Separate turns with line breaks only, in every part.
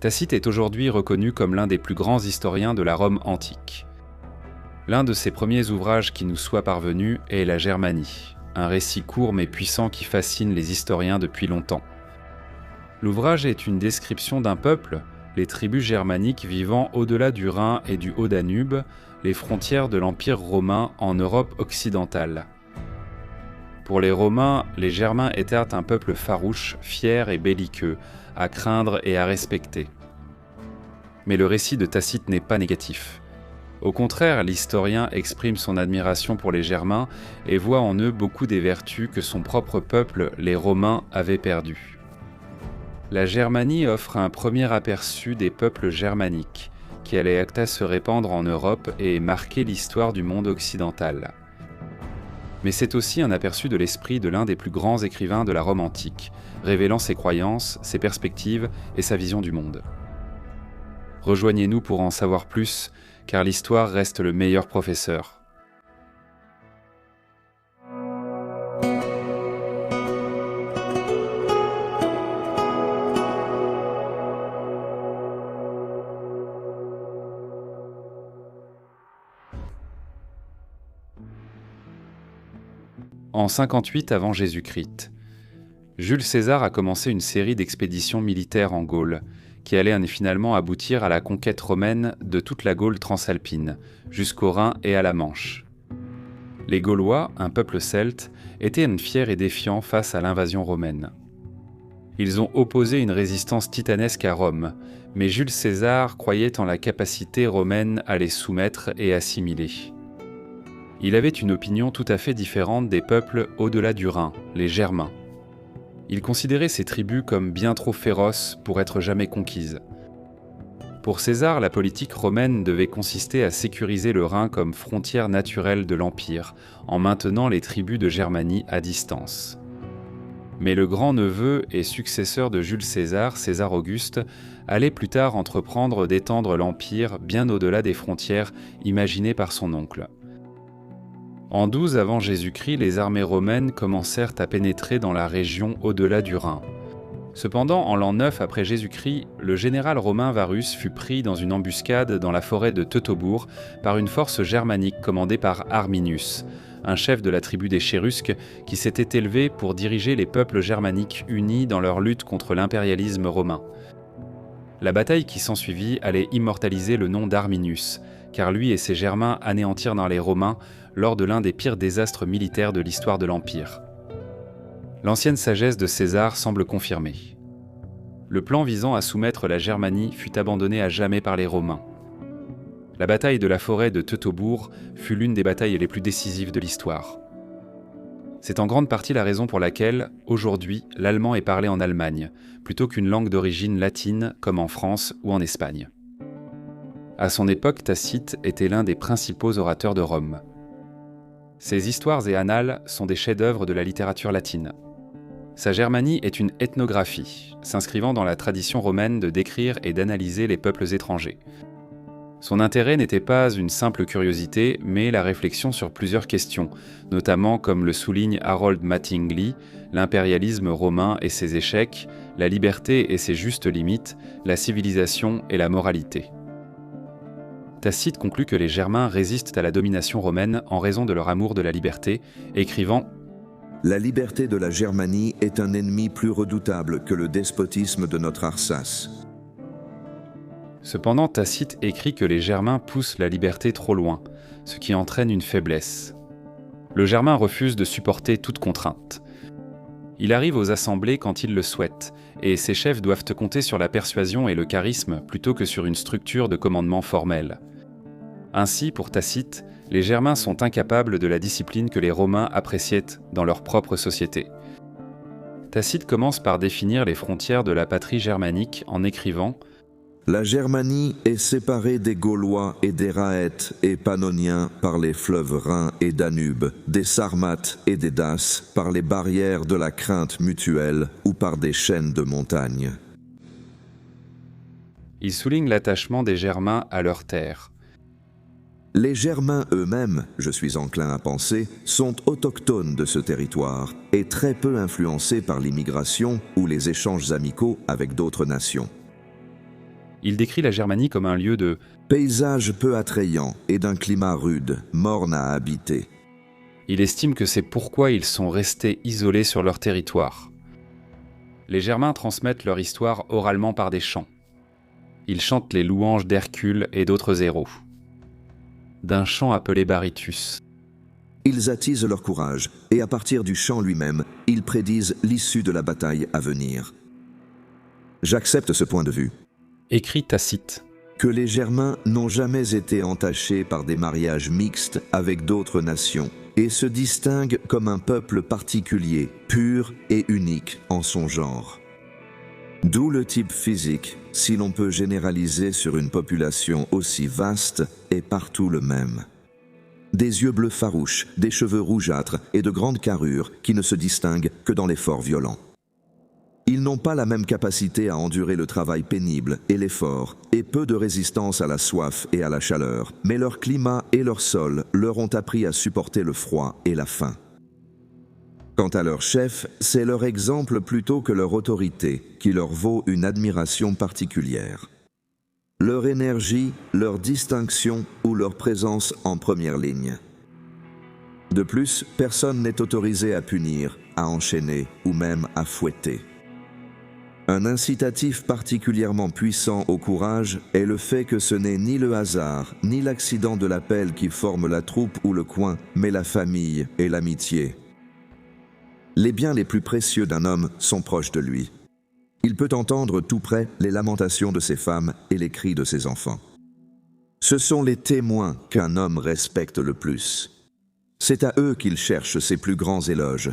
Tacite est aujourd'hui reconnu comme l'un des plus grands historiens de la Rome antique. L'un de ses premiers ouvrages qui nous soit parvenu est la Germanie, un récit court mais puissant qui fascine les historiens depuis longtemps. L'ouvrage est une description d'un peuple, les tribus germaniques vivant au-delà du Rhin et du Haut-Danube, les frontières de l'Empire romain en Europe occidentale. Pour les Romains, les Germains étaient un peuple farouche, fier et belliqueux, à craindre et à respecter. Mais le récit de Tacite n'est pas négatif. Au contraire, l'historien exprime son admiration pour les Germains et voit en eux beaucoup des vertus que son propre peuple, les Romains, avait perdues. La Germanie offre un premier aperçu des peuples germaniques, qui allaient à se répandre en Europe et marquer l'histoire du monde occidental. Mais c'est aussi un aperçu de l'esprit de l'un des plus grands écrivains de la Rome antique, révélant ses croyances, ses perspectives et sa vision du monde. Rejoignez-nous pour en savoir plus, car l'histoire reste le meilleur professeur. En 58 avant Jésus-Christ, Jules César a commencé une série d'expéditions militaires en Gaule, qui allaient finalement aboutir à la conquête romaine de toute la Gaule transalpine, jusqu'au Rhin et à la Manche. Les Gaulois, un peuple celte, étaient fiers et défiants face à l'invasion romaine. Ils ont opposé une résistance titanesque à Rome, mais Jules César croyait en la capacité romaine à les soumettre et assimiler. Il avait une opinion tout à fait différente des peuples au-delà du Rhin, les Germains. Il considérait ces tribus comme bien trop féroces pour être jamais conquises. Pour César, la politique romaine devait consister à sécuriser le Rhin comme frontière naturelle de l'Empire, en maintenant les tribus de Germanie à distance. Mais le grand-neveu et successeur de Jules César, César Auguste, allait plus tard entreprendre d'étendre l'Empire bien au-delà des frontières imaginées par son oncle. En 12 avant Jésus-Christ, les armées romaines commencèrent à pénétrer dans la région au-delà du Rhin. Cependant, en l'an 9 après Jésus-Christ, le général romain Varus fut pris dans une embuscade dans la forêt de Teutobourg par une force germanique commandée par Arminius, un chef de la tribu des Chérusques qui s'était élevé pour diriger les peuples germaniques unis dans leur lutte contre l'impérialisme romain. La bataille qui s'ensuivit allait immortaliser le nom d'Arminius, car lui et ses Germains anéantirent dans les Romains lors de l'un des pires désastres militaires de l'histoire de l'Empire. L'ancienne sagesse de César semble confirmée. Le plan visant à soumettre la Germanie fut abandonné à jamais par les Romains. La bataille de la forêt de Teutobourg fut l'une des batailles les plus décisives de l'histoire. C'est en grande partie la raison pour laquelle, aujourd'hui, l'allemand est parlé en Allemagne, plutôt qu'une langue d'origine latine comme en France ou en Espagne. À son époque, Tacite était l'un des principaux orateurs de Rome. Ses histoires et annales sont des chefs-d'œuvre de la littérature latine. Sa Germanie est une ethnographie, s'inscrivant dans la tradition romaine de décrire et d'analyser les peuples étrangers. Son intérêt n'était pas une simple curiosité, mais la réflexion sur plusieurs questions, notamment comme le souligne Harold Mattingly, l'impérialisme romain et ses échecs, la liberté et ses justes limites, la civilisation et la moralité. Tacite conclut que les Germains résistent à la domination romaine en raison de leur amour de la liberté, écrivant
« La liberté de la Germanie est un ennemi plus redoutable que le despotisme de notre Arsace. »
Cependant, Tacite écrit que les Germains poussent la liberté trop loin, ce qui entraîne une faiblesse. Le Germain refuse de supporter toute contrainte. Il arrive aux assemblées quand il le souhaite, et ses chefs doivent compter sur la persuasion et le charisme plutôt que sur une structure de commandement formelle. Ainsi, pour Tacite, les Germains sont incapables de la discipline que les Romains appréciaient dans leur propre société. Tacite commence par définir les frontières de la patrie germanique en écrivant
« La Germanie est séparée des Gaulois et des Raètes et Pannoniens par les fleuves Rhin et Danube, des Sarmates et des Daces par les barrières de la crainte mutuelle ou par des chaînes de montagnes. »
Il souligne l'attachement des Germains à leurs terres.
Les Germains eux-mêmes, je suis enclin à penser, sont autochtones de ce territoire et très peu influencés par l'immigration ou les échanges amicaux avec d'autres nations.
Il décrit la Germanie comme un lieu de
paysage peu attrayant et d'un climat rude, morne à habiter.
Il estime que c'est pourquoi ils sont restés isolés sur leur territoire. Les Germains transmettent leur histoire oralement par des chants. Ils chantent les louanges d'Hercule et d'autres héros. D'un chant appelé Baritus.
Ils attisent leur courage et à partir du chant lui-même, ils prédisent l'issue de la bataille à venir. J'accepte ce point de vue.
Écrit Tacite.
Que les Germains n'ont jamais été entachés par des mariages mixtes avec d'autres nations et se distinguent comme un peuple particulier, pur et unique en son genre. D'où le type physique, si l'on peut généraliser sur une population aussi vaste, est partout le même. Des yeux bleus farouches, des cheveux rougeâtres et de grandes carrures qui ne se distinguent que dans l'effort violent. Ils n'ont pas la même capacité à endurer le travail pénible et l'effort, et peu de résistance à la soif et à la chaleur, mais leur climat et leur sol leur ont appris à supporter le froid et la faim. Quant à leur chef, c'est leur exemple plutôt que leur autorité qui leur vaut une admiration particulière. Leur énergie, leur distinction ou leur présence en première ligne. De plus, personne n'est autorisé à punir, à enchaîner ou même à fouetter. Un incitatif particulièrement puissant au courage est le fait que ce n'est ni le hasard, ni l'accident de l'appel qui forme la troupe ou le coin, mais la famille et l'amitié. Les biens les plus précieux d'un homme sont proches de lui. Il peut entendre tout près les lamentations de ses femmes et les cris de ses enfants. Ce sont les témoins qu'un homme respecte le plus. C'est à eux qu'il cherche ses plus grands éloges.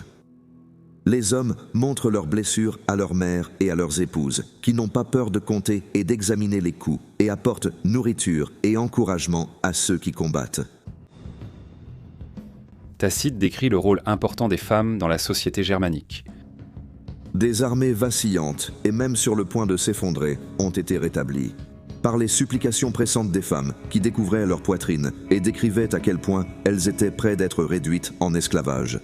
Les hommes montrent leurs blessures à leurs mères et à leurs épouses, qui n'ont pas peur de compter et d'examiner les coups, et apportent nourriture et encouragement à ceux qui combattent.
Tacite décrit le rôle important des femmes dans la société germanique.
Des armées vacillantes, et même sur le point de s'effondrer, ont été rétablies. Par les supplications pressantes des femmes, qui découvraient leur poitrine et décrivaient à quel point elles étaient près d'être réduites en esclavage.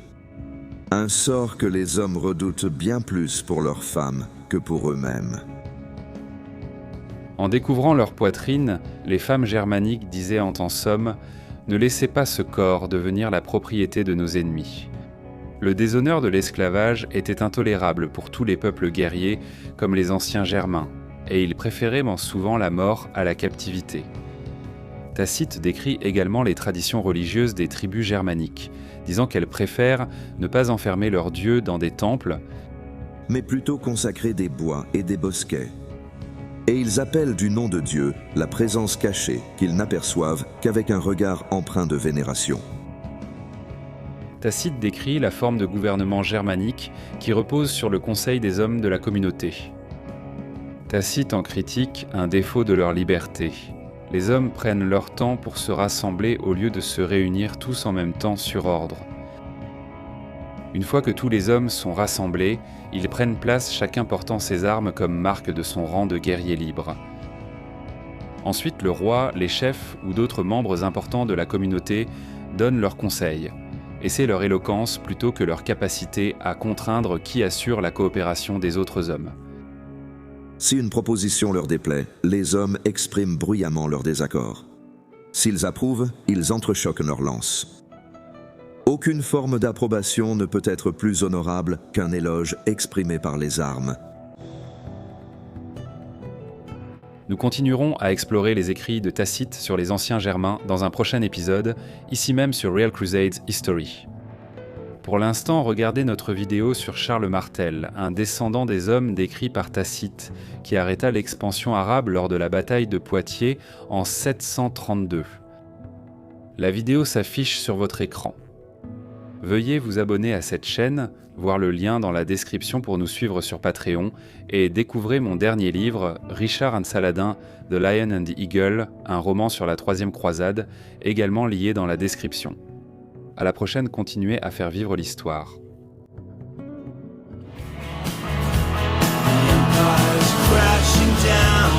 Un sort que les hommes redoutent bien plus pour leurs femmes que pour eux-mêmes.
En découvrant leur poitrine, les femmes germaniques disaient en somme « Ne laissez pas ce corps devenir la propriété de nos ennemis ». Le déshonneur de l'esclavage était intolérable pour tous les peuples guerriers comme les anciens Germains, et ils préféraient souvent la mort à la captivité. Tacite décrit également les traditions religieuses des tribus germaniques, disant qu'elles préfèrent ne pas enfermer leurs dieux dans des temples,
mais plutôt consacrer des bois et des bosquets. Et ils appellent du nom de Dieu la présence cachée qu'ils n'aperçoivent qu'avec un regard empreint de vénération.
Tacite décrit la forme de gouvernement germanique qui repose sur le conseil des hommes de la communauté. Tacite en critique un défaut de leur liberté. Les hommes prennent leur temps pour se rassembler au lieu de se réunir tous en même temps sur ordre. Une fois que tous les hommes sont rassemblés, ils prennent place chacun portant ses armes comme marque de son rang de guerrier libre. Ensuite, le roi, les chefs ou d'autres membres importants de la communauté donnent leurs conseils, et c'est leur éloquence plutôt que leur capacité à contraindre qui assure la coopération des autres hommes.
Si une proposition leur déplaît, les hommes expriment bruyamment leur désaccord. S'ils approuvent, ils entrechoquent leurs lances. Aucune forme d'approbation ne peut être plus honorable qu'un éloge exprimé par les armes.
Nous continuerons à explorer les écrits de Tacite sur les anciens Germains dans un prochain épisode, ici même sur Real Crusades History. Pour l'instant, regardez notre vidéo sur Charles Martel, un descendant des hommes décrits par Tacite, qui arrêta l'expansion arabe lors de la bataille de Poitiers en 732. La vidéo s'affiche sur votre écran. Veuillez vous abonner à cette chaîne, voir le lien dans la description pour nous suivre sur Patreon, et découvrez mon dernier livre, Richard and Saladin, The Lion and the Eagle, un roman sur la Troisième Croisade, également lié dans la description. À la prochaine, continuez à faire vivre l'histoire.
Crashing down